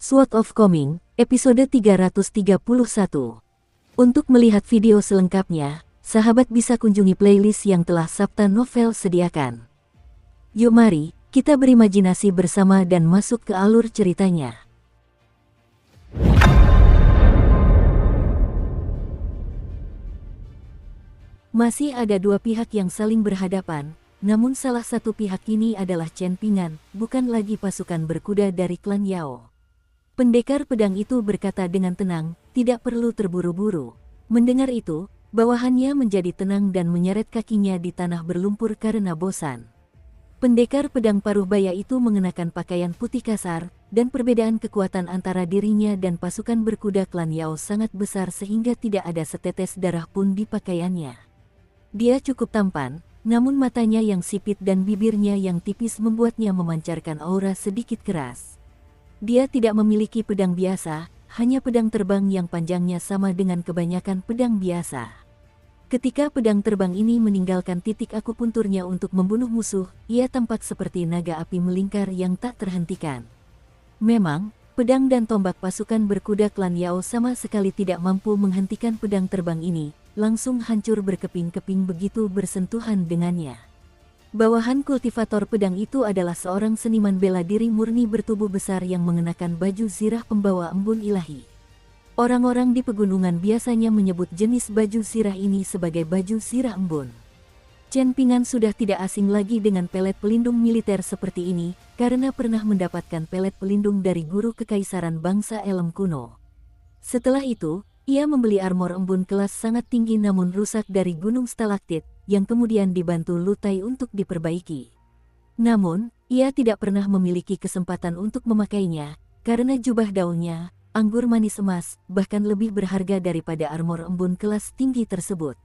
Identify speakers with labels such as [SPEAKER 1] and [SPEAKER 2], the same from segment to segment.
[SPEAKER 1] Sword of Coming, episode 331. Untuk melihat video selengkapnya, sahabat bisa kunjungi playlist yang telah Sabta Novel sediakan. Yuk mari, kita berimajinasi bersama dan masuk ke alur ceritanya. Masih ada dua pihak yang saling berhadapan, namun salah satu pihak ini adalah Chen Pingan, bukan lagi pasukan berkuda dari klan Yao. Pendekar pedang itu berkata dengan tenang, tidak perlu terburu-buru. Mendengar itu, bawahannya menjadi tenang dan menyeret kakinya di tanah berlumpur karena bosan. Pendekar pedang paruh baya itu mengenakan pakaian putih kasar, dan perbedaan kekuatan antara dirinya dan pasukan berkuda klan Yao sangat besar sehingga tidak ada setetes darah pun di pakaiannya. Dia cukup tampan, namun matanya yang sipit dan bibirnya yang tipis membuatnya memancarkan aura sedikit keras. Dia tidak memiliki pedang biasa, hanya pedang terbang yang panjangnya sama dengan kebanyakan pedang biasa. Ketika pedang terbang ini meninggalkan titik akupunturnya untuk membunuh musuh, ia tampak seperti naga api melingkar yang tak terhentikan. Memang, pedang dan tombak pasukan berkuda klan Yao sama sekali tidak mampu menghentikan pedang terbang ini, langsung hancur berkeping-keping begitu bersentuhan dengannya. Bawahan kultivator pedang itu adalah seorang seniman bela diri murni bertubuh besar yang mengenakan baju zirah pembawa embun ilahi. Orang-orang di pegunungan biasanya menyebut jenis baju zirah ini sebagai baju zirah embun. Chen Pingan sudah tidak asing lagi dengan pelet pelindung militer seperti ini, karena pernah mendapatkan pelet pelindung dari guru kekaisaran bangsa Elem kuno. Setelah itu, ia membeli armor embun kelas sangat tinggi namun rusak dari gunung stalaktit, yang kemudian dibantu Lutai untuk diperbaiki. Namun, ia tidak pernah memiliki kesempatan untuk memakainya, karena jubah daunnya, anggur manis emas, bahkan lebih berharga daripada armor embun kelas tinggi tersebut.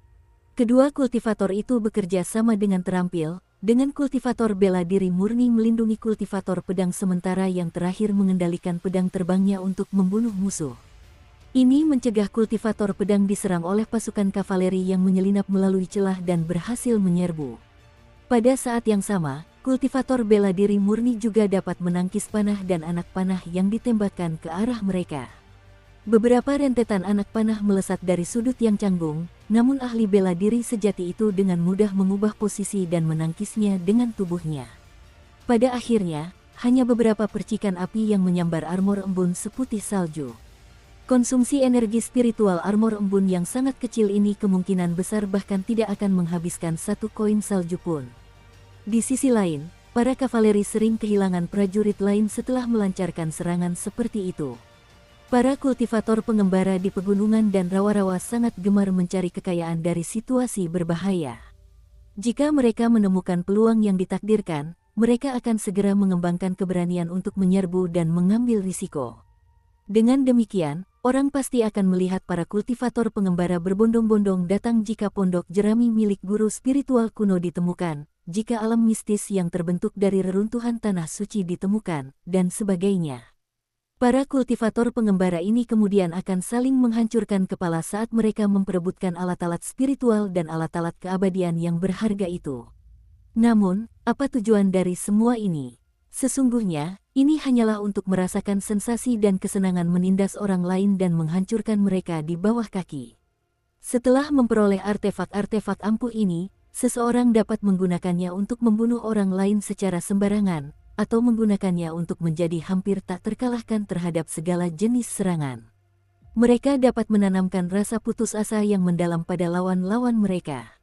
[SPEAKER 1] Kedua kultivator itu bekerja sama dengan terampil, dengan kultivator bela diri murni melindungi kultivator pedang sementara yang terakhir mengendalikan pedang terbangnya untuk membunuh musuh. Ini mencegah kultivator pedang diserang oleh pasukan kavaleri yang menyelinap melalui celah dan berhasil menyerbu. Pada saat yang sama, kultivator bela diri murni juga dapat menangkis panah dan anak panah yang ditembakkan ke arah mereka. Beberapa rentetan anak panah melesat dari sudut yang canggung, namun ahli bela diri sejati itu dengan mudah mengubah posisi dan menangkisnya dengan tubuhnya. Pada akhirnya, hanya beberapa percikan api yang menyambar armor embun seputih salju. Konsumsi energi spiritual armor embun yang sangat kecil ini kemungkinan besar bahkan tidak akan menghabiskan satu koin salju pun. Di sisi lain, para kavaleri sering kehilangan prajurit lain setelah melancarkan serangan seperti itu. Para kultivator pengembara di pegunungan dan rawa-rawa sangat gemar mencari kekayaan dari situasi berbahaya. Jika mereka menemukan peluang yang ditakdirkan, mereka akan segera mengembangkan keberanian untuk menyerbu dan mengambil risiko. Dengan demikian, orang pasti akan melihat para kultivator pengembara berbondong-bondong datang jika pondok jerami milik guru spiritual kuno ditemukan, jika alam mistis yang terbentuk dari reruntuhan tanah suci ditemukan, dan sebagainya. Para kultivator pengembara ini kemudian akan saling menghancurkan kepala saat mereka memperebutkan alat-alat spiritual dan alat-alat keabadian yang berharga itu. Namun, apa tujuan dari semua ini? Sesungguhnya, ini hanyalah untuk merasakan sensasi dan kesenangan menindas orang lain dan menghancurkan mereka di bawah kaki. Setelah memperoleh artefak-artefak ampuh ini, seseorang dapat menggunakannya untuk membunuh orang lain secara sembarangan, atau menggunakannya untuk menjadi hampir tak terkalahkan terhadap segala jenis serangan. Mereka dapat menanamkan rasa putus asa yang mendalam pada lawan-lawan mereka.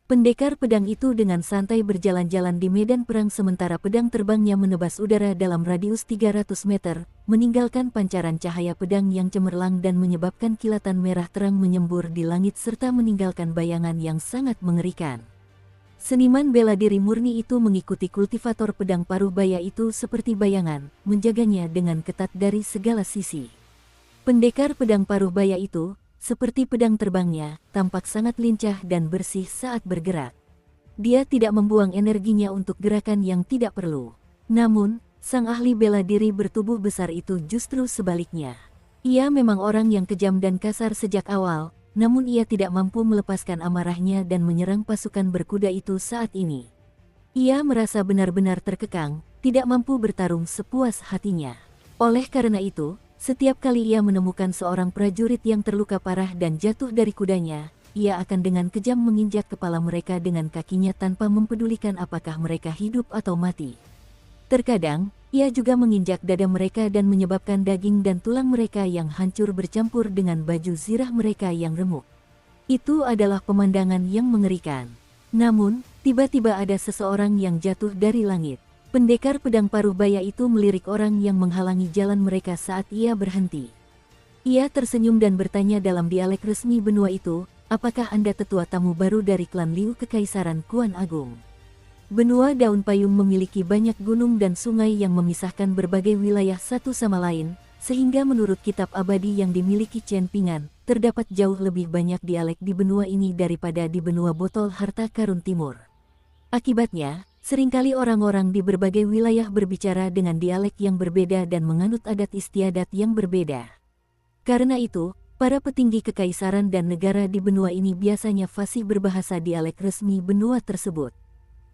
[SPEAKER 1] Pendekar pedang itu dengan santai berjalan-jalan di medan perang sementara pedang terbangnya menebas udara dalam radius 300 meter, meninggalkan pancaran cahaya pedang yang cemerlang dan menyebabkan kilatan merah terang menyembur di langit serta meninggalkan bayangan yang sangat mengerikan. Seniman bela diri murni itu mengikuti kultivator pedang paruh baya itu seperti bayangan, menjaganya dengan ketat dari segala sisi. Pendekar pedang paruh baya itu, seperti pedang terbangnya, tampak sangat lincah dan bersih saat bergerak. Dia tidak membuang energinya untuk gerakan yang tidak perlu. Namun, sang ahli bela diri bertubuh besar itu justru sebaliknya. Ia memang orang yang kejam dan kasar sejak awal, namun ia tidak mampu melepaskan amarahnya dan menyerang pasukan berkuda itu saat ini. Ia merasa benar-benar terkekang, tidak mampu bertarung sepuas hatinya. Oleh karena itu, setiap kali ia menemukan seorang prajurit yang terluka parah dan jatuh dari kudanya, ia akan dengan kejam menginjak kepala mereka dengan kakinya tanpa mempedulikan apakah mereka hidup atau mati. Terkadang, ia juga menginjak dada mereka dan menyebabkan daging dan tulang mereka yang hancur bercampur dengan baju zirah mereka yang remuk. Itu adalah pemandangan yang mengerikan. Namun, tiba-tiba ada seseorang yang jatuh dari langit. Pendekar pedang paruh baya itu melirik orang yang menghalangi jalan mereka saat ia berhenti. Ia tersenyum dan bertanya dalam dialek resmi benua itu, "Apakah Anda tetua tamu baru dari klan Liu Kekaisaran Kuan Agung?" Benua Daun Payung memiliki banyak gunung dan sungai yang memisahkan berbagai wilayah satu sama lain, sehingga menurut kitab abadi yang dimiliki Chen Pingan, terdapat jauh lebih banyak dialek di benua ini daripada di benua botol harta karun timur. Akibatnya, seringkali orang-orang di berbagai wilayah berbicara dengan dialek yang berbeda dan menganut adat istiadat yang berbeda. Karena itu, para petinggi kekaisaran dan negara di benua ini biasanya fasih berbahasa dialek resmi benua tersebut.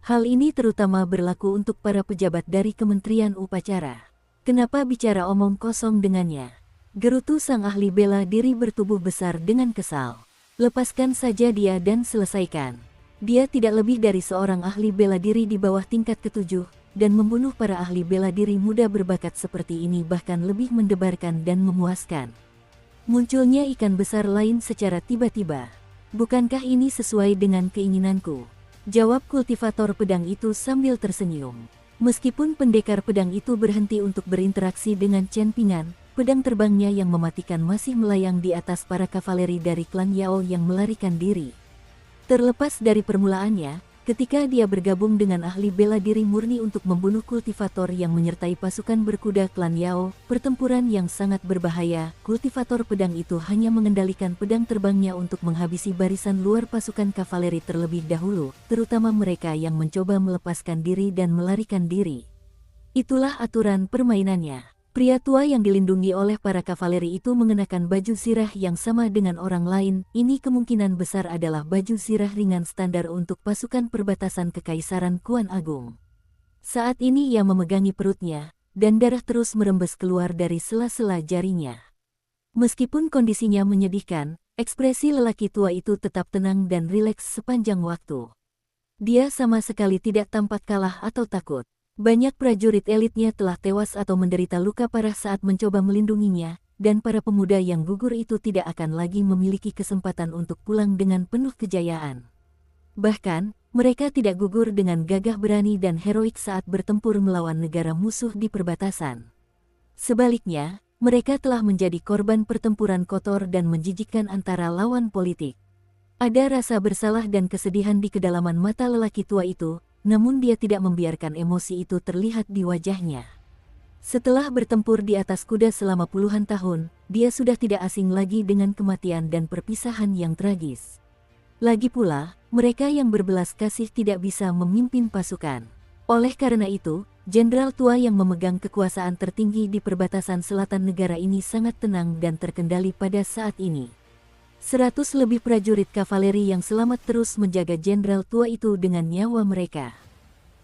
[SPEAKER 1] Hal ini terutama berlaku untuk para pejabat dari Kementerian Upacara. "Kenapa bicara omong kosong dengannya?" gerutu sang ahli bela diri bertubuh besar dengan kesal. "Lepaskan saja dia dan selesaikan. Dia tidak lebih dari seorang ahli bela diri di bawah tingkat ketujuh, dan membunuh para ahli bela diri muda berbakat seperti ini bahkan lebih mendebarkan dan memuaskan." Munculnya ikan besar lain secara tiba-tiba. "Bukankah ini sesuai dengan keinginanku?" jawab kultivator pedang itu sambil tersenyum. Meskipun pendekar pedang itu berhenti untuk berinteraksi dengan Chen Pingan, pedang terbangnya yang mematikan masih melayang di atas para kavaleri dari klan Yao yang melarikan diri. Terlepas dari permulaannya, ketika dia bergabung dengan ahli bela diri murni untuk membunuh kultivator yang menyertai pasukan berkuda klan Yao, pertempuran yang sangat berbahaya, kultivator pedang itu hanya mengendalikan pedang terbangnya untuk menghabisi barisan luar pasukan kavaleri terlebih dahulu, terutama mereka yang mencoba melepaskan diri dan melarikan diri. Itulah aturan permainannya. Pria tua yang dilindungi oleh para kavaleri itu mengenakan baju zirah yang sama dengan orang lain. Ini kemungkinan besar adalah baju zirah ringan standar untuk pasukan perbatasan Kekaisaran Kuan Agung. Saat ini ia memegangi perutnya, dan darah terus merembes keluar dari sela-sela jarinya. Meskipun kondisinya menyedihkan, ekspresi lelaki tua itu tetap tenang dan rileks sepanjang waktu. Dia sama sekali tidak tampak kalah atau takut. Banyak prajurit elitnya telah tewas atau menderita luka parah saat mencoba melindunginya, dan para pemuda yang gugur itu tidak akan lagi memiliki kesempatan untuk pulang dengan penuh kejayaan. Bahkan, mereka tidak gugur dengan gagah berani dan heroik saat bertempur melawan negara musuh di perbatasan. Sebaliknya, mereka telah menjadi korban pertempuran kotor dan menjijikkan antara lawan politik. Ada rasa bersalah dan kesedihan di kedalaman mata lelaki tua itu, namun dia tidak membiarkan emosi itu terlihat di wajahnya. Setelah bertempur di atas kuda selama puluhan tahun, dia sudah tidak asing lagi dengan kematian dan perpisahan yang tragis. Lagi pula, mereka yang berbelas kasih tidak bisa memimpin pasukan. Oleh karena itu, jenderal tua yang memegang kekuasaan tertinggi di perbatasan selatan negara ini sangat tenang dan terkendali pada saat ini. 100 lebih prajurit kavaleri yang selamat terus menjaga jenderal tua itu dengan nyawa mereka.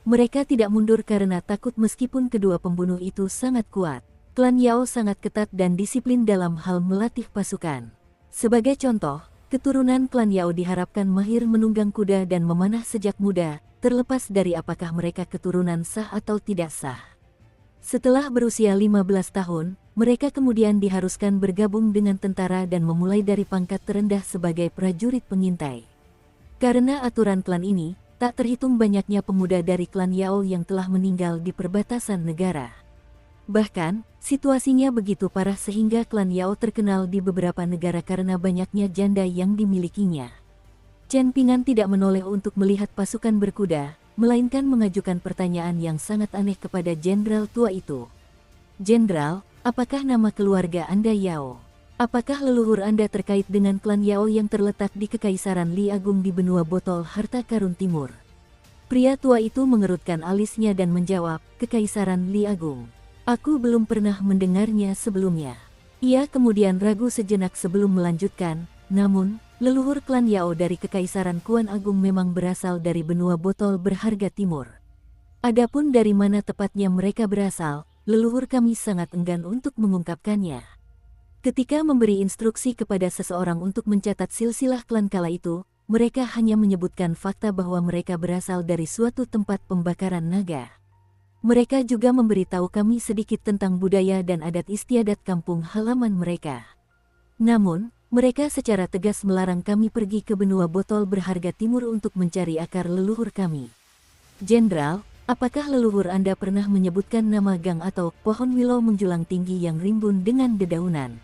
[SPEAKER 1] Mereka tidak mundur karena takut meskipun kedua pembunuh itu sangat kuat. Klan Yao sangat ketat dan disiplin dalam hal melatih pasukan. Sebagai contoh, keturunan klan Yao diharapkan mahir menunggang kuda dan memanah sejak muda, terlepas dari apakah mereka keturunan sah atau tidak sah. Setelah berusia 15 tahun, mereka kemudian diharuskan bergabung dengan tentara dan memulai dari pangkat terendah sebagai prajurit pengintai. Karena aturan klan ini, tak terhitung banyaknya pemuda dari klan Yao yang telah meninggal di perbatasan negara. Bahkan, situasinya begitu parah sehingga klan Yao terkenal di beberapa negara karena banyaknya janda yang dimilikinya. Chen Pingan tidak menoleh untuk melihat pasukan berkuda, melainkan mengajukan pertanyaan yang sangat aneh kepada jenderal tua itu. "Jenderal, apakah nama keluarga Anda Yao? Apakah leluhur Anda terkait dengan klan Yao yang terletak di Kekaisaran Li Agung di benua botol harta karun timur?" Pria tua itu mengerutkan alisnya dan menjawab, "Kekaisaran Li Agung. Aku belum pernah mendengarnya sebelumnya." Ia kemudian ragu sejenak sebelum melanjutkan, "Namun, leluhur klan Yao dari Kekaisaran Kuan Agung memang berasal dari benua botol berharga timur. Adapun dari mana tepatnya mereka berasal, leluhur kami sangat enggan untuk mengungkapkannya. Ketika memberi instruksi kepada seseorang untuk mencatat silsilah klan kala itu, mereka hanya menyebutkan fakta bahwa mereka berasal dari suatu tempat pembakaran naga. Mereka juga memberitahu kami sedikit tentang budaya dan adat istiadat kampung halaman mereka. Namun, mereka secara tegas melarang kami pergi ke benua botol berharga timur untuk mencari akar leluhur kami. Jenderal, apakah leluhur Anda pernah menyebutkan nama gang atau pohon willow menjulang tinggi yang rimbun dengan dedaunan?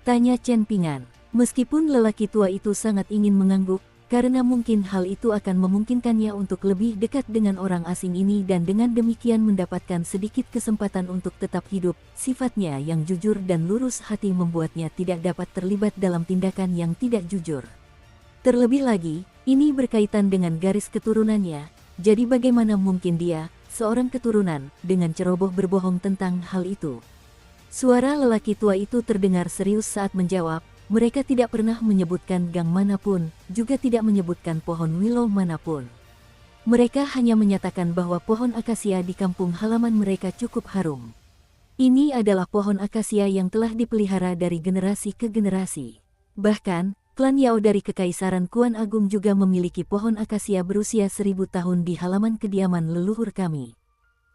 [SPEAKER 1] Tanya Chen Pingan. Meskipun lelaki tua itu sangat ingin mengangguk, karena mungkin hal itu akan memungkinkannya untuk lebih dekat dengan orang asing ini dan dengan demikian mendapatkan sedikit kesempatan untuk tetap hidup, sifatnya yang jujur dan lurus hati membuatnya tidak dapat terlibat dalam tindakan yang tidak jujur. Terlebih lagi, ini berkaitan dengan garis keturunannya, jadi bagaimana mungkin dia, seorang keturunan, dengan ceroboh berbohong tentang hal itu? Suara lelaki tua itu terdengar serius saat menjawab, mereka tidak pernah menyebutkan gang manapun, juga tidak menyebutkan pohon willow manapun. Mereka hanya menyatakan bahwa pohon akasia di kampung halaman mereka cukup harum. Ini adalah pohon akasia yang telah dipelihara dari generasi ke generasi. Bahkan, klan Yao dari Kekaisaran Kuan Agung juga memiliki pohon akasia berusia 1000 tahun di halaman kediaman leluhur kami.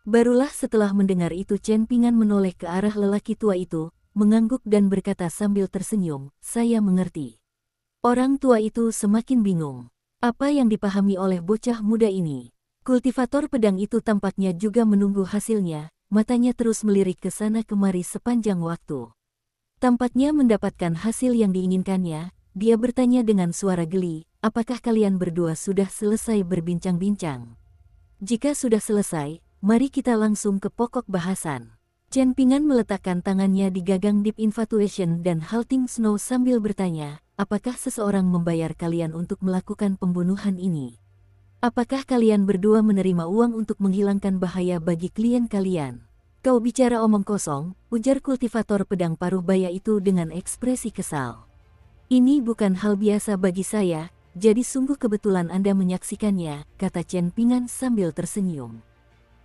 [SPEAKER 1] Barulah setelah mendengar itu Chen Pingan menoleh ke arah lelaki tua itu, mengangguk dan berkata sambil tersenyum, "Saya mengerti." Orang tua itu semakin bingung. Apa yang dipahami oleh bocah muda ini? Kultivator pedang itu tampaknya juga menunggu hasilnya, matanya terus melirik ke sana kemari sepanjang waktu. Tampaknya mendapatkan hasil yang diinginkannya, dia bertanya dengan suara geli, "Apakah kalian berdua sudah selesai berbincang-bincang? Jika sudah selesai, mari kita langsung ke pokok bahasan." Chen Pingan meletakkan tangannya di gagang Deep Infatuation dan Halting Snow sambil bertanya, "Apakah seseorang membayar kalian untuk melakukan pembunuhan ini? Apakah kalian berdua menerima uang untuk menghilangkan bahaya bagi klien kalian?" "Kau bicara omong kosong," ujar kultivator pedang paruh baya itu dengan ekspresi kesal. "Ini bukan hal biasa bagi saya, jadi sungguh kebetulan Anda menyaksikannya," kata Chen Pingan sambil tersenyum.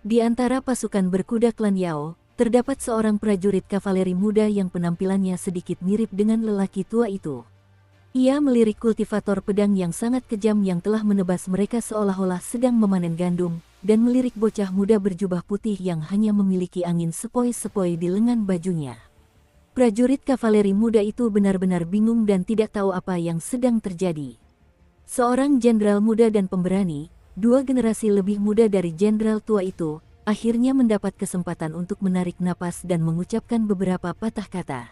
[SPEAKER 1] Di antara pasukan berkuda klan Yao, terdapat seorang prajurit kavaleri muda yang penampilannya sedikit mirip dengan lelaki tua itu. Ia melirik kultivator pedang yang sangat kejam yang telah menebas mereka seolah-olah sedang memanen gandum, dan melirik bocah muda berjubah putih yang hanya memiliki angin sepoi-sepoi di lengan bajunya. Prajurit kavaleri muda itu benar-benar bingung dan tidak tahu apa yang sedang terjadi. Seorang jenderal muda dan pemberani, dua generasi lebih muda dari jenderal tua itu, akhirnya mendapat kesempatan untuk menarik napas dan mengucapkan beberapa patah kata.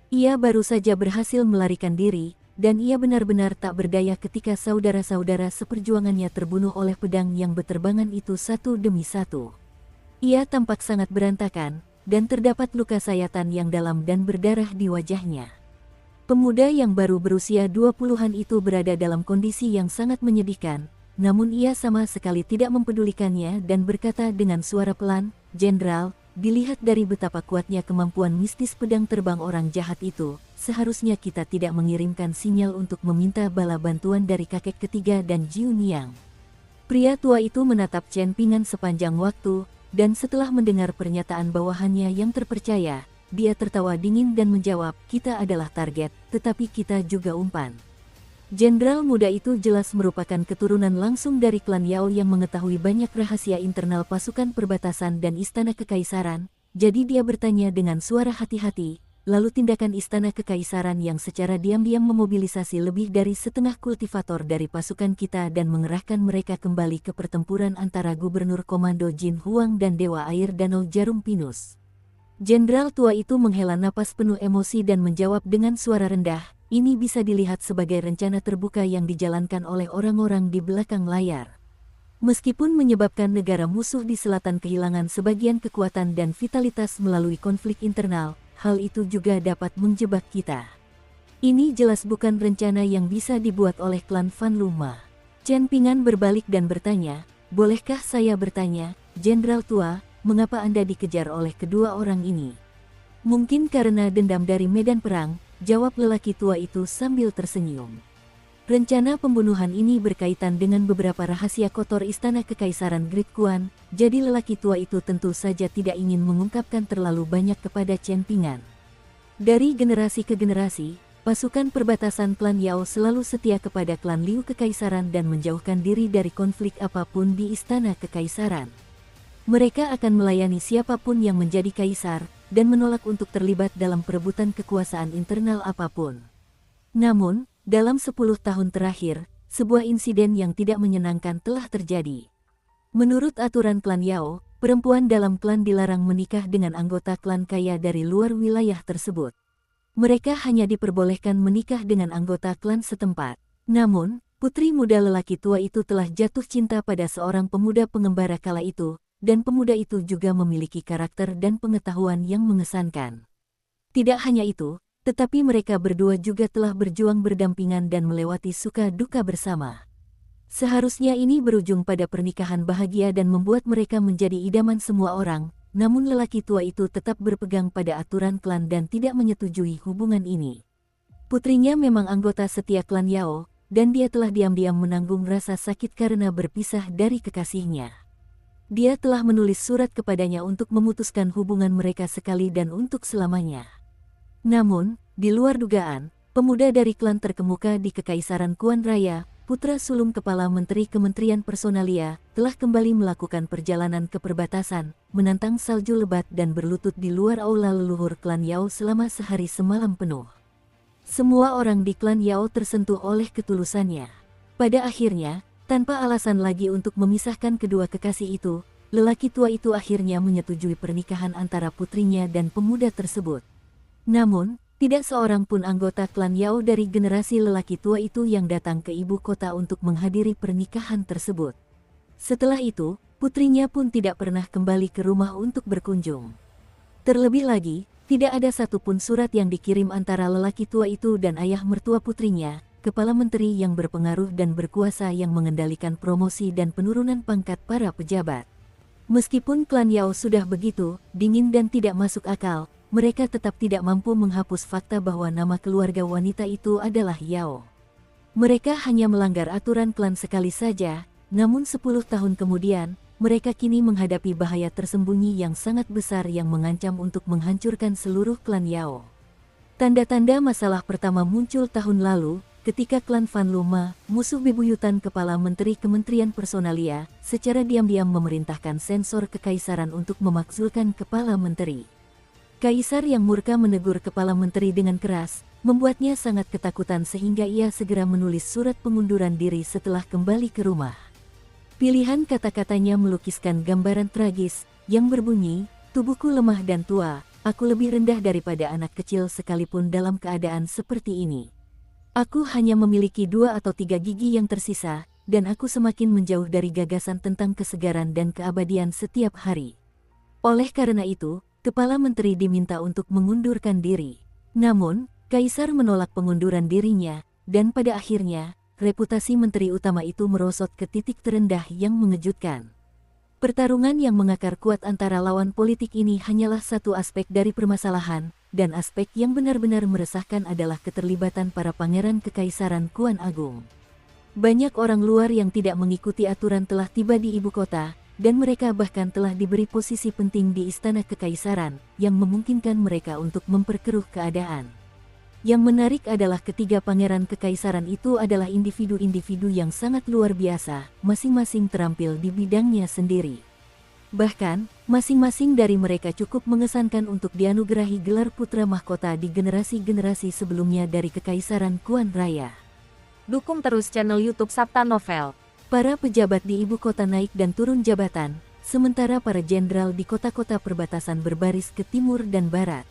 [SPEAKER 1] Ia baru saja berhasil melarikan diri, dan ia benar-benar tak berdaya ketika saudara-saudara seperjuangannya terbunuh oleh pedang yang berterbangan itu satu demi satu. Ia tampak sangat berantakan, dan terdapat luka sayatan yang dalam dan berdarah di wajahnya. Pemuda yang baru berusia 20-an itu berada dalam kondisi yang sangat menyedihkan, namun ia sama sekali tidak mempedulikannya dan berkata dengan suara pelan, "Jenderal, dilihat dari betapa kuatnya kemampuan mistis pedang terbang orang jahat itu, seharusnya kita tidak mengirimkan sinyal untuk meminta bala bantuan dari kakek ketiga dan Jiu Niang." Pria tua itu menatap Chen Pingan sepanjang waktu, dan setelah mendengar pernyataan bawahannya yang terpercaya, dia tertawa dingin dan menjawab, "Kita adalah target, tetapi kita juga umpan." Jenderal muda itu jelas merupakan keturunan langsung dari klan Yao yang mengetahui banyak rahasia internal pasukan perbatasan dan istana kekaisaran, jadi dia bertanya dengan suara hati-hati, "Lalu tindakan istana kekaisaran yang secara diam-diam memobilisasi lebih dari setengah kultivator dari pasukan kita dan mengerahkan mereka kembali ke pertempuran antara Gubernur Komando Jin Huang dan Dewa Air Danau Jarum Pinus?" Jenderal tua itu menghela napas penuh emosi dan menjawab dengan suara rendah, "Ini bisa dilihat sebagai rencana terbuka yang dijalankan oleh orang-orang di belakang layar. Meskipun menyebabkan negara musuh di selatan kehilangan sebagian kekuatan dan vitalitas melalui konflik internal, hal itu juga dapat menjebak kita. Ini jelas bukan rencana yang bisa dibuat oleh klan Van Luma." Chen Pingan berbalik dan bertanya, "Bolehkah saya bertanya, Jenderal tua, mengapa Anda dikejar oleh kedua orang ini?" "Mungkin karena dendam dari medan perang," jawab lelaki tua itu sambil tersenyum. Rencana pembunuhan ini berkaitan dengan beberapa rahasia kotor Istana Kekaisaran Great Kuan, jadi lelaki tua itu tentu saja tidak ingin mengungkapkan terlalu banyak kepada Chen Ping'an. Dari generasi ke generasi, pasukan perbatasan klan Yao selalu setia kepada klan Liu Kekaisaran dan menjauhkan diri dari konflik apapun di Istana Kekaisaran. Mereka akan melayani siapapun yang menjadi kaisar, dan menolak untuk terlibat dalam perebutan kekuasaan internal apapun. Namun, dalam 10 tahun terakhir, sebuah insiden yang tidak menyenangkan telah terjadi. Menurut aturan klan Yao, perempuan dalam klan dilarang menikah dengan anggota klan kaya dari luar wilayah tersebut. Mereka hanya diperbolehkan menikah dengan anggota klan setempat. Namun, putri muda lelaki tua itu telah jatuh cinta pada seorang pemuda pengembara kala itu, dan pemuda itu juga memiliki karakter dan pengetahuan yang mengesankan. Tidak hanya itu, tetapi mereka berdua juga telah berjuang berdampingan dan melewati suka duka bersama. Seharusnya ini berujung pada pernikahan bahagia dan membuat mereka menjadi idaman semua orang, namun lelaki tua itu tetap berpegang pada aturan klan dan tidak menyetujui hubungan ini. Putrinya memang anggota setia klan Yao, dan dia telah diam-diam menanggung rasa sakit karena berpisah dari kekasihnya. Dia telah menulis surat kepadanya untuk memutuskan hubungan mereka sekali dan untuk selamanya. Namun, di luar dugaan, pemuda dari klan terkemuka di Kekaisaran Kuan Raya, putra sulung Kepala Menteri Kementerian Personalia, telah kembali melakukan perjalanan ke perbatasan, menantang salju lebat dan berlutut di luar aula leluhur klan Yao selama sehari semalam penuh. Semua orang di klan Yao tersentuh oleh ketulusannya. Pada akhirnya, tanpa alasan lagi untuk memisahkan kedua kekasih itu, lelaki tua itu akhirnya menyetujui pernikahan antara putrinya dan pemuda tersebut. Namun, tidak seorang pun anggota klan Yao dari generasi lelaki tua itu yang datang ke ibu kota untuk menghadiri pernikahan tersebut. Setelah itu, putrinya pun tidak pernah kembali ke rumah untuk berkunjung. Terlebih lagi, tidak ada satupun surat yang dikirim antara lelaki tua itu dan ayah mertua putrinya, kepala menteri yang berpengaruh dan berkuasa yang mengendalikan promosi dan penurunan pangkat para pejabat. Meskipun klan Yao sudah begitu dingin dan tidak masuk akal, mereka tetap tidak mampu menghapus fakta bahwa nama keluarga wanita itu adalah Yao. Mereka hanya melanggar aturan klan sekali saja, namun 10 tahun kemudian, mereka kini menghadapi bahaya tersembunyi yang sangat besar yang mengancam untuk menghancurkan seluruh klan Yao. Tanda-tanda masalah pertama muncul tahun lalu, ketika klan Fan Luma, musuh bebuyutan Kepala Menteri Kementerian Personalia, secara diam-diam memerintahkan sensor kekaisaran untuk memakzulkan Kepala Menteri. Kaisar yang murka menegur Kepala Menteri dengan keras, membuatnya sangat ketakutan sehingga ia segera menulis surat pengunduran diri setelah kembali ke rumah. Pilihan kata-katanya melukiskan gambaran tragis, yang berbunyi, tubuhku lemah dan tua, aku lebih rendah daripada anak kecil sekalipun dalam keadaan seperti ini. Aku hanya memiliki 2 atau 3 gigi yang tersisa, dan aku semakin menjauh dari gagasan tentang kesegaran dan keabadian setiap hari. Oleh karena itu, Kepala Menteri diminta untuk mengundurkan diri. Namun, Kaisar menolak pengunduran dirinya, dan pada akhirnya, reputasi menteri utama itu merosot ke titik terendah yang mengejutkan. Pertarungan yang mengakar kuat antara lawan politik ini hanyalah satu aspek dari permasalahan, dan aspek yang benar-benar meresahkan adalah keterlibatan para pangeran Kekaisaran Kuan Agung. Banyak orang luar yang tidak mengikuti aturan telah tiba di ibu kota, dan mereka bahkan telah diberi posisi penting di Istana Kekaisaran, yang memungkinkan mereka untuk memperkeruh keadaan. Yang menarik adalah ketiga pangeran kekaisaran itu adalah individu-individu yang sangat luar biasa, masing-masing terampil di bidangnya sendiri. Bahkan, masing-masing dari mereka cukup mengesankan untuk dianugerahi gelar putra mahkota di generasi-generasi sebelumnya dari Kekaisaran Kuan Raya.
[SPEAKER 2] Dukung terus channel YouTube Sabta Novel.
[SPEAKER 1] Para pejabat di ibu kota naik dan turun jabatan, sementara para jenderal di kota-kota perbatasan berbaris ke timur dan barat.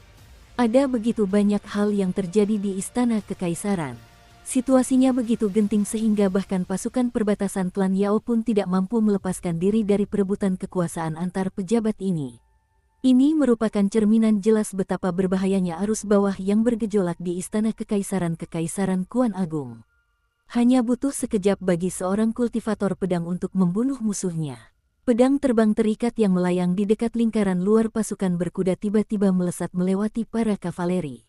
[SPEAKER 1] Ada begitu banyak hal yang terjadi di Istana Kekaisaran. Situasinya begitu genting sehingga bahkan pasukan perbatasan klan Yao pun tidak mampu melepaskan diri dari perebutan kekuasaan antar pejabat ini. Ini merupakan cerminan jelas betapa berbahayanya arus bawah yang bergejolak di Istana Kekaisaran Kuan Agung. Hanya butuh sekejap bagi seorang kultivator pedang untuk membunuh musuhnya. Pedang terbang terikat yang melayang di dekat lingkaran luar pasukan berkuda tiba-tiba melesat melewati para kavaleri.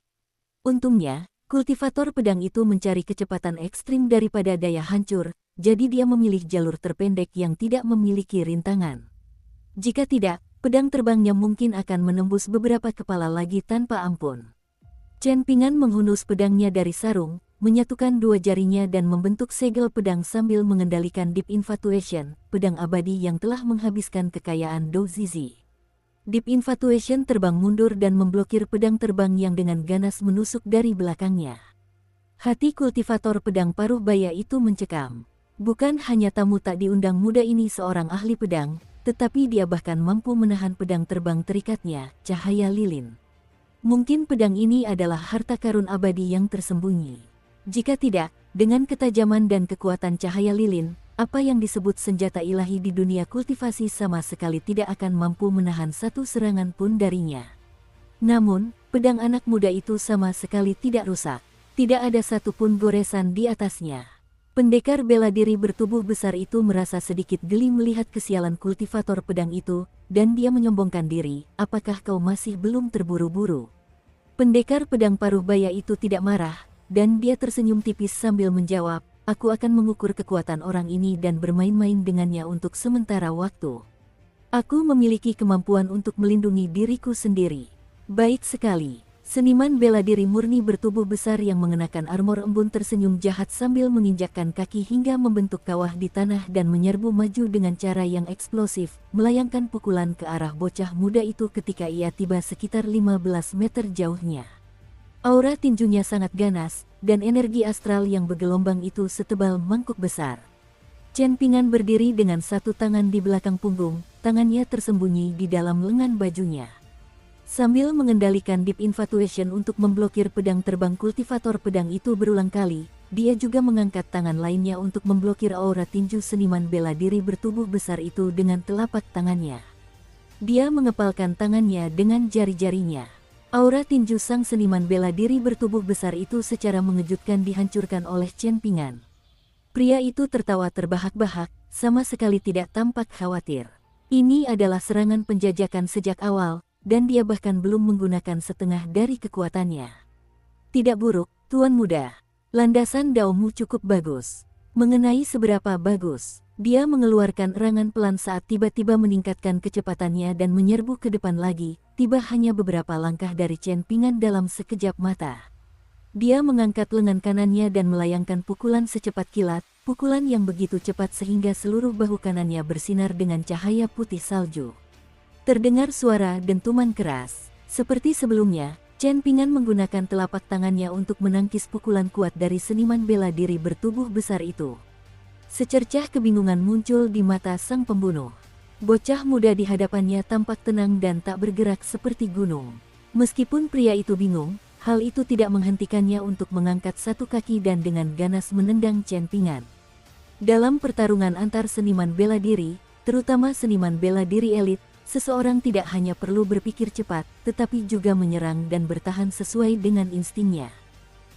[SPEAKER 1] Untungnya, Kultivator pedang itu mencari kecepatan ekstrim daripada daya hancur, jadi dia memilih jalur terpendek yang tidak memiliki rintangan. Jika tidak, pedang terbangnya mungkin akan menembus beberapa kepala lagi tanpa ampun. Chen Ping'an menghunus pedangnya dari sarung, menyatukan dua jarinya dan membentuk segel pedang sambil mengendalikan Deep Infatuation, pedang abadi yang telah menghabiskan kekayaan Dou Zizi. Deep Infatuation terbang mundur dan memblokir pedang terbang yang dengan ganas menusuk dari belakangnya. Hati kultivator pedang paruh baya itu mencekam. Bukan hanya tamu tak diundang muda ini seorang ahli pedang, tetapi dia bahkan mampu menahan pedang terbang terikatnya, cahaya lilin. Mungkin pedang ini adalah harta karun abadi yang tersembunyi. Jika tidak, dengan ketajaman dan kekuatan cahaya lilin, apa yang disebut senjata ilahi di dunia kultivasi sama sekali tidak akan mampu menahan satu serangan pun darinya. Namun, pedang anak muda itu sama sekali tidak rusak. Tidak ada satupun goresan di atasnya. Pendekar bela diri bertubuh besar itu merasa sedikit geli melihat kesialan kultivator pedang itu, dan dia menyombongkan diri, apakah kau masih belum terburu-buru? Pendekar pedang paruh baya itu tidak marah, dan dia tersenyum tipis sambil menjawab, aku akan mengukur kekuatan orang ini dan bermain-main dengannya untuk sementara waktu. Aku memiliki kemampuan untuk melindungi diriku sendiri. Baik sekali. Seniman bela diri murni bertubuh besar yang mengenakan armor embun tersenyum jahat sambil menginjakkan kaki hingga membentuk kawah di tanah dan menyerbu maju dengan cara yang eksplosif, melayangkan pukulan ke arah bocah muda itu ketika ia tiba sekitar 15 meter jauhnya. Aura tinjunya sangat ganas, dan energi astral yang bergelombang itu setebal mangkuk besar. Chen Ping'an berdiri dengan satu tangan di belakang punggung, tangannya tersembunyi di dalam lengan bajunya. Sambil mengendalikan Deep Infatuation untuk memblokir pedang terbang kultivator pedang itu berulang kali, dia juga mengangkat tangan lainnya untuk memblokir aura tinju seniman bela diri bertubuh besar itu dengan telapak tangannya. Dia mengepalkan tangannya dengan jari-jarinya. Aura tinju sang seniman bela diri bertubuh besar itu secara mengejutkan dihancurkan oleh Chen Ping'an. Pria itu tertawa terbahak-bahak, sama sekali tidak tampak khawatir. Ini adalah serangan penjajakan sejak awal, dan dia bahkan belum menggunakan setengah dari kekuatannya. Tidak buruk, Tuan Muda. Landasan daomu cukup bagus. Mengenai seberapa bagus, dia mengeluarkan erangan pelan saat tiba-tiba meningkatkan kecepatannya dan menyerbu ke depan lagi, tiba hanya beberapa langkah dari Chen Ping'an dalam sekejap mata. Dia mengangkat lengan kanannya dan melayangkan pukulan secepat kilat, pukulan yang begitu cepat sehingga seluruh bahu kanannya bersinar dengan cahaya putih salju. Terdengar suara dentuman keras. Seperti sebelumnya, Chen Ping'an menggunakan telapak tangannya untuk menangkis pukulan kuat dari seniman bela diri bertubuh besar itu. Secercah kebingungan muncul di mata sang pembunuh. Bocah muda di hadapannya tampak tenang dan tak bergerak seperti gunung. Meskipun pria itu bingung, hal itu tidak menghentikannya untuk mengangkat satu kaki dan dengan ganas menendang Chen Ping'an. Dalam pertarungan antar seniman bela diri, terutama seniman bela diri elit, seseorang tidak hanya perlu berpikir cepat, tetapi juga menyerang dan bertahan sesuai dengan instingnya.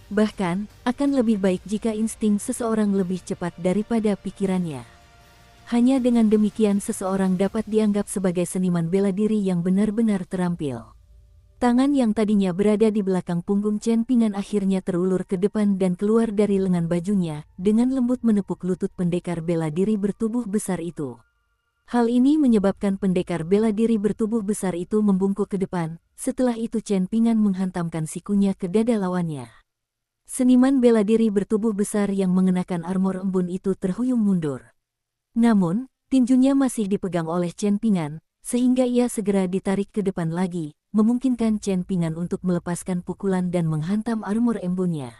[SPEAKER 1] Bahkan, akan lebih baik jika insting seseorang lebih cepat daripada pikirannya. Hanya dengan demikian seseorang dapat dianggap sebagai seniman bela diri yang benar-benar terampil. Tangan yang tadinya berada di belakang punggung Chen Ping'an akhirnya terulur ke depan dan keluar dari lengan bajunya, dengan lembut menepuk lutut pendekar bela diri bertubuh besar itu. Hal ini menyebabkan pendekar bela diri bertubuh besar itu membungkuk ke depan, setelah itu Chen Ping'an menghantamkan sikunya ke dada lawannya. Seniman bela diri bertubuh besar yang mengenakan armor embun itu terhuyung mundur. Namun, tinjunya masih dipegang oleh Chen Ping'an, sehingga ia segera ditarik ke depan lagi, memungkinkan Chen Ping'an untuk melepaskan pukulan dan menghantam armor embunnya.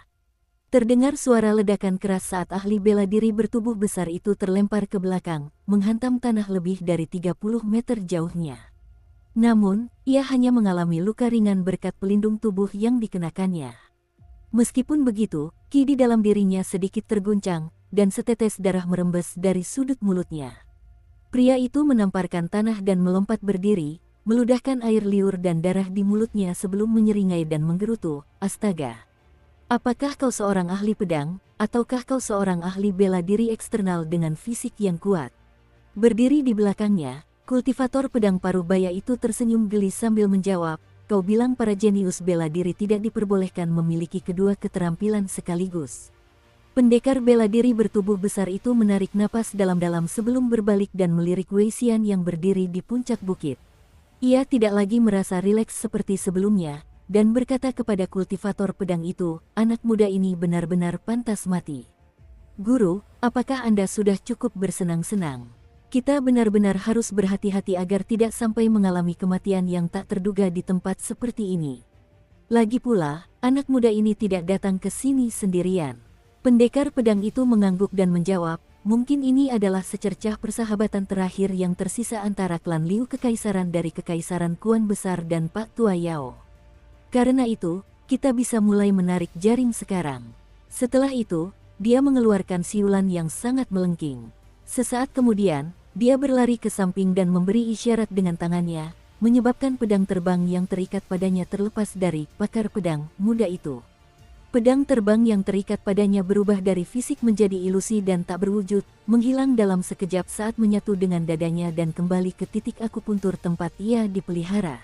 [SPEAKER 1] Terdengar suara ledakan keras saat ahli bela diri bertubuh besar itu terlempar ke belakang, menghantam tanah lebih dari 30 meter jauhnya. Namun, ia hanya mengalami luka ringan berkat pelindung tubuh yang dikenakannya. Meskipun begitu, ki di dalam dirinya sedikit terguncang, dan setetes darah merembes dari sudut mulutnya. Pria itu menamparkan tanah dan melompat berdiri, meludahkan air liur dan darah di mulutnya sebelum menyeringai dan menggerutu, astaga. Apakah kau seorang ahli pedang, ataukah kau seorang ahli bela diri eksternal dengan fisik yang kuat? Berdiri di belakangnya, kultivator pedang paruh baya itu tersenyum geli sambil menjawab, kau bilang para jenius bela diri tidak diperbolehkan memiliki kedua keterampilan sekaligus. Pendekar bela diri bertubuh besar itu menarik napas dalam-dalam sebelum berbalik dan melirik Wei Xian yang berdiri di puncak bukit. Ia tidak lagi merasa rileks seperti sebelumnya, dan berkata kepada kultivator pedang itu, anak muda ini benar-benar pantas mati. Guru, apakah Anda sudah cukup bersenang-senang? Kita benar-benar harus berhati-hati agar tidak sampai mengalami kematian yang tak terduga di tempat seperti ini. Lagi pula, anak muda ini tidak datang ke sini sendirian. Pendekar pedang itu mengangguk dan menjawab, mungkin ini adalah secercah persahabatan terakhir yang tersisa antara klan Liu Kekaisaran dari Kekaisaran Kuan Besar dan Pak Tua Yao. Karena itu, kita bisa mulai menarik jaring sekarang. Setelah itu, dia mengeluarkan siulan yang sangat melengking. Sesaat kemudian, dia berlari ke samping dan memberi isyarat dengan tangannya, menyebabkan pedang terbang yang terikat padanya terlepas dari pakar pedang muda itu. Pedang terbang yang terikat padanya berubah dari fisik menjadi ilusi dan tak berwujud, menghilang dalam sekejap saat menyatu dengan dadanya dan kembali ke titik akupuntur tempat ia dipelihara.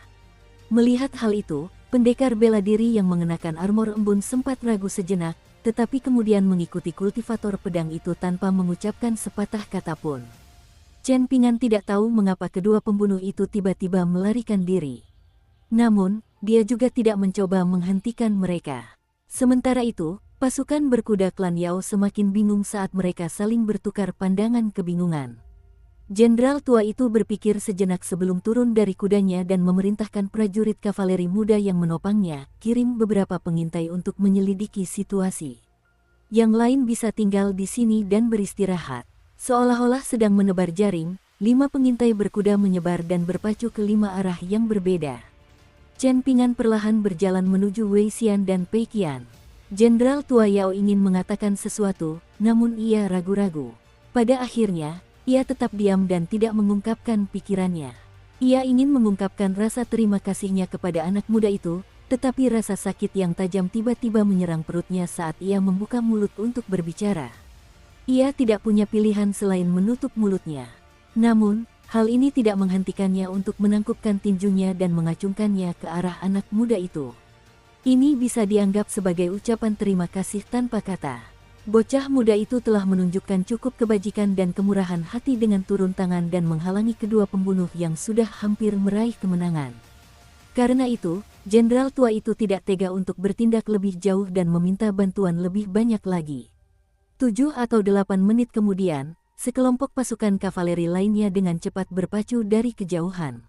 [SPEAKER 1] Melihat hal itu, pendekar bela diri yang mengenakan armor embun sempat ragu sejenak, tetapi kemudian mengikuti kultivator pedang itu tanpa mengucapkan sepatah kata pun. Chen Ping'an tidak tahu mengapa kedua pembunuh itu tiba-tiba melarikan diri. Namun, dia juga tidak mencoba menghentikan mereka. Sementara itu, pasukan berkuda klan Yao semakin bingung saat mereka saling bertukar pandangan kebingungan. Jenderal tua itu berpikir sejenak sebelum turun dari kudanya dan memerintahkan prajurit kavaleri muda yang menopangnya, kirim beberapa pengintai untuk menyelidiki situasi. Yang lain bisa tinggal di sini dan beristirahat. Seolah-olah sedang menebar jaring, 5 pengintai berkuda menyebar dan berpacu ke 5 arah yang berbeda. Chen Ping'an perlahan berjalan menuju Wei Xian dan Pei Qian. Jenderal tua Yao ingin mengatakan sesuatu, namun ia ragu-ragu. Pada akhirnya, ia tetap diam dan tidak mengungkapkan pikirannya. Ia ingin mengungkapkan rasa terima kasihnya kepada anak muda itu, tetapi rasa sakit yang tajam tiba-tiba menyerang perutnya saat ia membuka mulut untuk berbicara. Ia tidak punya pilihan selain menutup mulutnya. Namun, hal ini tidak menghentikannya untuk menangkupkan tinjunya dan mengacungkannya ke arah anak muda itu. Ini bisa dianggap sebagai ucapan terima kasih tanpa kata. Bocah muda itu telah menunjukkan cukup kebajikan dan kemurahan hati dengan turun tangan dan menghalangi kedua pembunuh yang sudah hampir meraih kemenangan. Karena itu, jenderal tua itu tidak tega untuk bertindak lebih jauh dan meminta bantuan lebih banyak lagi. 7 atau 8 menit kemudian, sekelompok pasukan kavaleri lainnya dengan cepat berpacu dari kejauhan.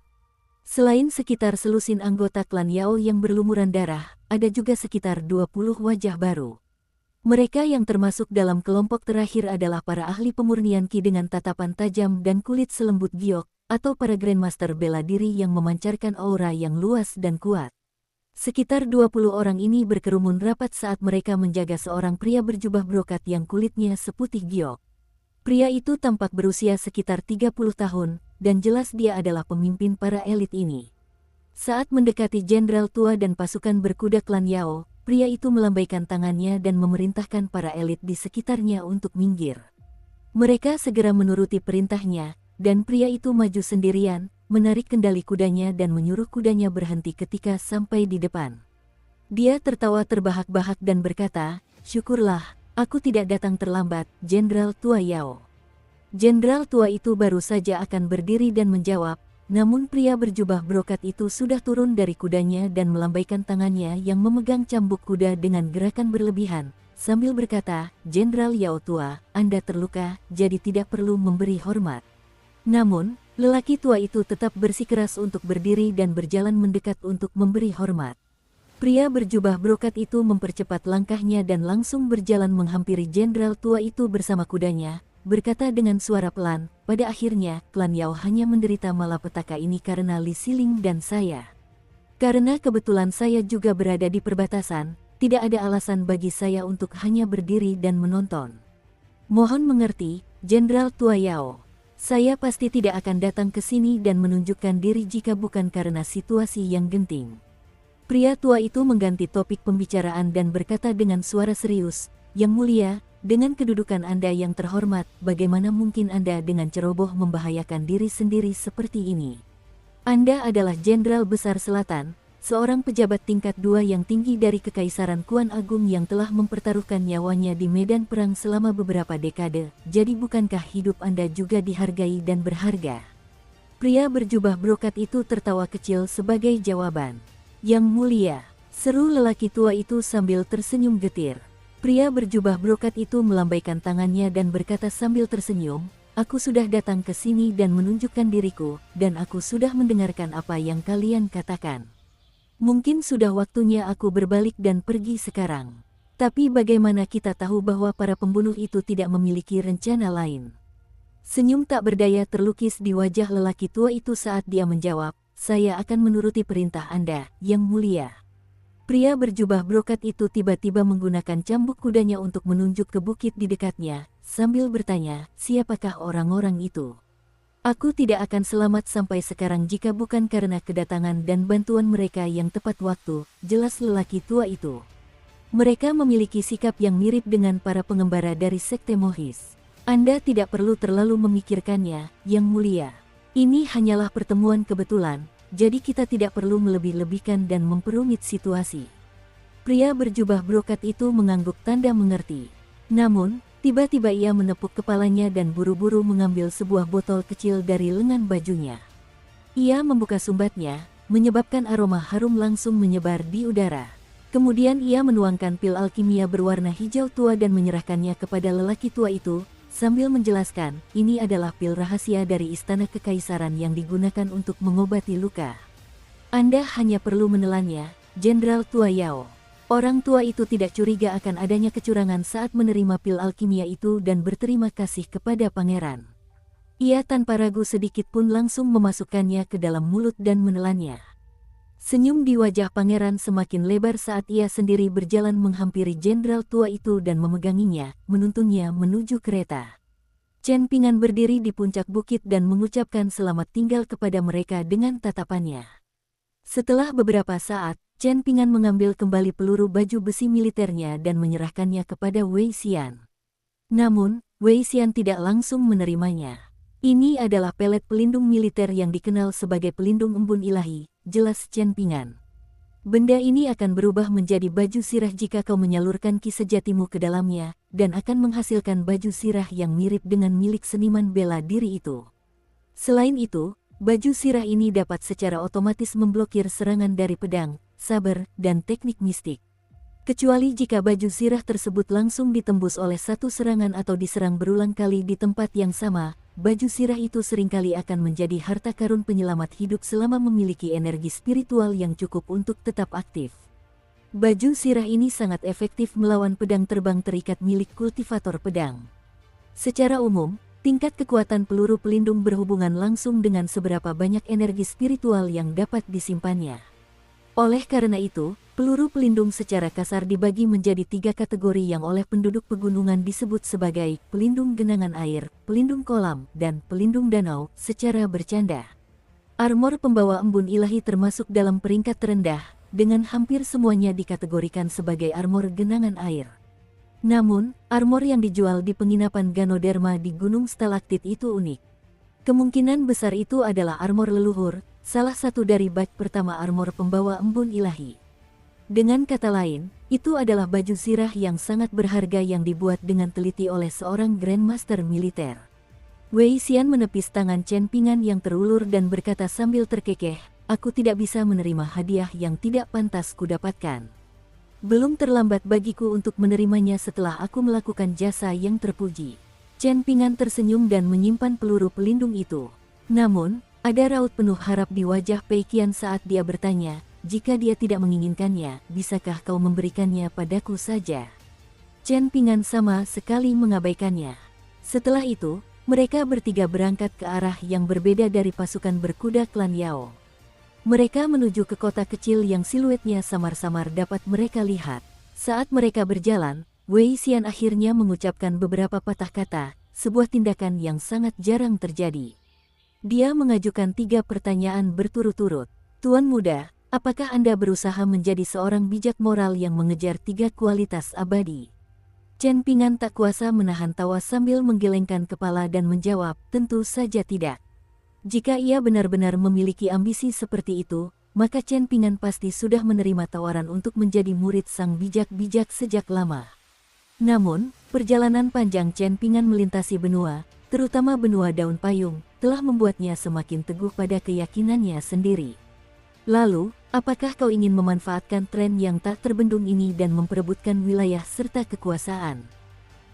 [SPEAKER 1] Selain sekitar selusin anggota klan Yao yang berlumuran darah, ada juga sekitar 20 wajah baru. Mereka yang termasuk dalam kelompok terakhir adalah para ahli pemurnian Qi dengan tatapan tajam dan kulit selembut giok, atau para Grandmaster bela diri yang memancarkan aura yang luas dan kuat. Sekitar 20 orang ini berkerumun rapat saat mereka menjaga seorang pria berjubah brokat yang kulitnya seputih giok. Pria itu tampak berusia sekitar 30 tahun, dan jelas dia adalah pemimpin para elit ini. Saat mendekati jenderal tua dan pasukan berkuda klan Yao, pria itu melambaikan tangannya dan memerintahkan para elit di sekitarnya untuk minggir. Mereka segera menuruti perintahnya, dan pria itu maju sendirian, menarik kendali kudanya dan menyuruh kudanya berhenti ketika sampai di depan. Dia tertawa terbahak-bahak dan berkata, "Syukurlah, aku tidak datang terlambat, Jenderal Tua Yao." Jenderal tua itu baru saja akan berdiri dan menjawab, namun pria berjubah brokat itu sudah turun dari kudanya dan melambaikan tangannya yang memegang cambuk kuda dengan gerakan berlebihan, sambil berkata, "Jenderal Yao tua, Anda terluka, jadi tidak perlu memberi hormat." Namun, lelaki tua itu tetap bersikeras untuk berdiri dan berjalan mendekat untuk memberi hormat. Pria berjubah brokat itu mempercepat langkahnya dan langsung berjalan menghampiri jenderal tua itu bersama kudanya, berkata dengan suara pelan, "Pada akhirnya, klan Yao hanya menderita malapetaka ini karena Li Siling dan saya. Karena kebetulan saya juga berada di perbatasan, tidak ada alasan bagi saya untuk hanya berdiri dan menonton. Mohon mengerti, Jenderal Tua Yao. Saya pasti tidak akan datang ke sini dan menunjukkan diri jika bukan karena situasi yang genting." Pria tua itu mengganti topik pembicaraan dan berkata dengan suara serius, "Yang mulia, dengan kedudukan Anda yang terhormat, bagaimana mungkin Anda dengan ceroboh membahayakan diri sendiri seperti ini? Anda adalah Jenderal Besar Selatan, seorang pejabat tingkat 2 yang tinggi dari Kekaisaran Kuan Agung yang telah mempertaruhkan nyawanya di medan perang selama beberapa dekade. Jadi bukankah hidup Anda juga dihargai dan berharga? Pria berjubah brokat itu tertawa kecil sebagai jawaban. Yang mulia, seru lelaki tua itu sambil tersenyum getir. Pria berjubah brokat itu melambaikan tangannya dan berkata sambil tersenyum, "Aku sudah datang ke sini dan menunjukkan diriku, dan aku sudah mendengarkan apa yang kalian katakan. Mungkin sudah waktunya aku berbalik dan pergi sekarang. Tapi bagaimana kita tahu bahwa para pembunuh itu tidak memiliki rencana lain?" Senyum tak berdaya terlukis di wajah lelaki tua itu saat dia menjawab, "Saya akan menuruti perintah Anda, Yang Mulia." Pria berjubah brokat itu tiba-tiba menggunakan cambuk kudanya untuk menunjuk ke bukit di dekatnya, sambil bertanya, "Siapakah orang-orang itu? Aku tidak akan selamat sampai sekarang jika bukan karena kedatangan dan bantuan mereka yang tepat waktu," jelas lelaki tua itu. "Mereka memiliki sikap yang mirip dengan para pengembara dari Sekte Mohis. Anda tidak perlu terlalu memikirkannya, Yang Mulia. Ini hanyalah pertemuan kebetulan, jadi kita tidak perlu melebih-lebihkan dan memperumit situasi." Pria berjubah brokat itu mengangguk tanda mengerti. Namun, tiba-tiba ia menepuk kepalanya dan buru-buru mengambil sebuah botol kecil dari lengan bajunya. Ia membuka sumbatnya, menyebabkan aroma harum langsung menyebar di udara. Kemudian ia menuangkan pil alkimia berwarna hijau tua dan menyerahkannya kepada lelaki tua itu, sambil menjelaskan, "Ini adalah pil rahasia dari Istana Kekaisaran yang digunakan untuk mengobati luka. Anda hanya perlu menelannya, Jenderal Tua Yao." Orang tua itu tidak curiga akan adanya kecurangan saat menerima pil alkimia itu dan berterima kasih kepada pangeran. Ia tanpa ragu sedikit pun langsung memasukkannya ke dalam mulut dan menelannya. Senyum di wajah pangeran semakin lebar saat ia sendiri berjalan menghampiri jenderal tua itu dan memeganginya, menuntunnya menuju kereta. Chen Pingan berdiri di puncak bukit dan mengucapkan selamat tinggal kepada mereka dengan tatapannya. Setelah beberapa saat, Chen Pingan mengambil kembali peluru baju besi militernya dan menyerahkannya kepada Wei Xian. Namun, Wei Xian tidak langsung menerimanya. "Ini adalah pelet pelindung militer yang dikenal sebagai pelindung embun ilahi," jelas Chen Pingan. "Benda ini akan berubah menjadi baju sirah jika kau menyalurkan ki sejatimu ke dalamnya, dan akan menghasilkan baju sirah yang mirip dengan milik seniman bela diri itu. Selain itu, baju sirah ini dapat secara otomatis memblokir serangan dari pedang, saber, dan teknik mistik. Kecuali jika baju sirah tersebut langsung ditembus oleh satu serangan atau diserang berulang kali di tempat yang sama, baju sirah itu seringkali akan menjadi harta karun penyelamat hidup selama memiliki energi spiritual yang cukup untuk tetap aktif. Baju sirah ini sangat efektif melawan pedang terbang terikat milik kultivator pedang. Secara umum, tingkat kekuatan peluru pelindung berhubungan langsung dengan seberapa banyak energi spiritual yang dapat disimpannya. Oleh karena itu, peluru pelindung secara kasar dibagi menjadi 3 kategori yang oleh penduduk pegunungan disebut sebagai pelindung genangan air, pelindung kolam, dan pelindung danau, secara bercanda. Armor pembawa embun ilahi termasuk dalam peringkat terendah, dengan hampir semuanya dikategorikan sebagai armor genangan air. Namun, armor yang dijual di penginapan Ganoderma di Gunung Stalaktit itu unik. Kemungkinan besar itu adalah armor leluhur, salah satu dari batch pertama armor pembawa embun ilahi. Dengan kata lain, itu adalah baju sirah yang sangat berharga yang dibuat dengan teliti oleh seorang Grandmaster militer. Wei Xian menepis tangan Chen Pingan yang terulur dan berkata sambil terkekeh, "Aku tidak bisa menerima hadiah yang tidak pantas kudapatkan. Belum terlambat bagiku untuk menerimanya setelah aku melakukan jasa yang terpuji." Chen Pingan tersenyum dan menyimpan peluru pelindung itu. Namun, ada raut penuh harap di wajah Pei Qian saat dia bertanya, "Jika dia tidak menginginkannya, bisakah kau memberikannya padaku saja?" Chen Pingan sama sekali mengabaikannya. Setelah itu, mereka bertiga berangkat ke arah yang berbeda dari pasukan berkuda klan Yao. Mereka menuju ke kota kecil yang siluetnya samar-samar dapat mereka lihat. Saat mereka berjalan, Wei Xian akhirnya mengucapkan beberapa patah kata, sebuah tindakan yang sangat jarang terjadi. Dia mengajukan 3 pertanyaan berturut-turut. "Tuan muda, apakah Anda berusaha menjadi seorang bijak moral yang mengejar 3 kualitas abadi?" Chen Pingan tak kuasa menahan tawa sambil menggelengkan kepala dan menjawab, "Tentu saja tidak. Jika ia benar-benar memiliki ambisi seperti itu, maka Chen Pingan pasti sudah menerima tawaran untuk menjadi murid sang bijak-bijak sejak lama. Namun, perjalanan panjang Chen Pingan melintasi benua, terutama benua daun payung, telah membuatnya semakin teguh pada keyakinannya sendiri. Lalu, apakah kau ingin memanfaatkan tren yang tak terbendung ini dan memperebutkan wilayah serta kekuasaan?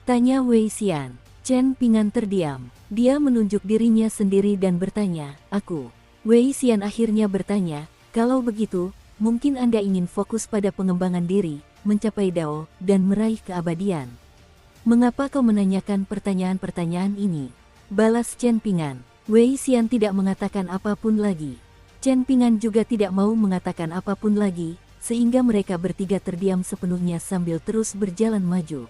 [SPEAKER 1] Tanya Wei Xian. Chen Pingan terdiam. Dia menunjuk dirinya sendiri dan bertanya, "Aku." Wei Xian akhirnya bertanya, "Kalau begitu, mungkin Anda ingin fokus pada pengembangan diri, mencapai Dao, dan meraih keabadian. Mengapa kau menanyakan pertanyaan-pertanyaan ini?" Balas Chen Pingan. Wei Xian tidak mengatakan apapun lagi. Chen Pingan juga tidak mau mengatakan apapun lagi, sehingga mereka bertiga terdiam sepenuhnya sambil terus berjalan maju.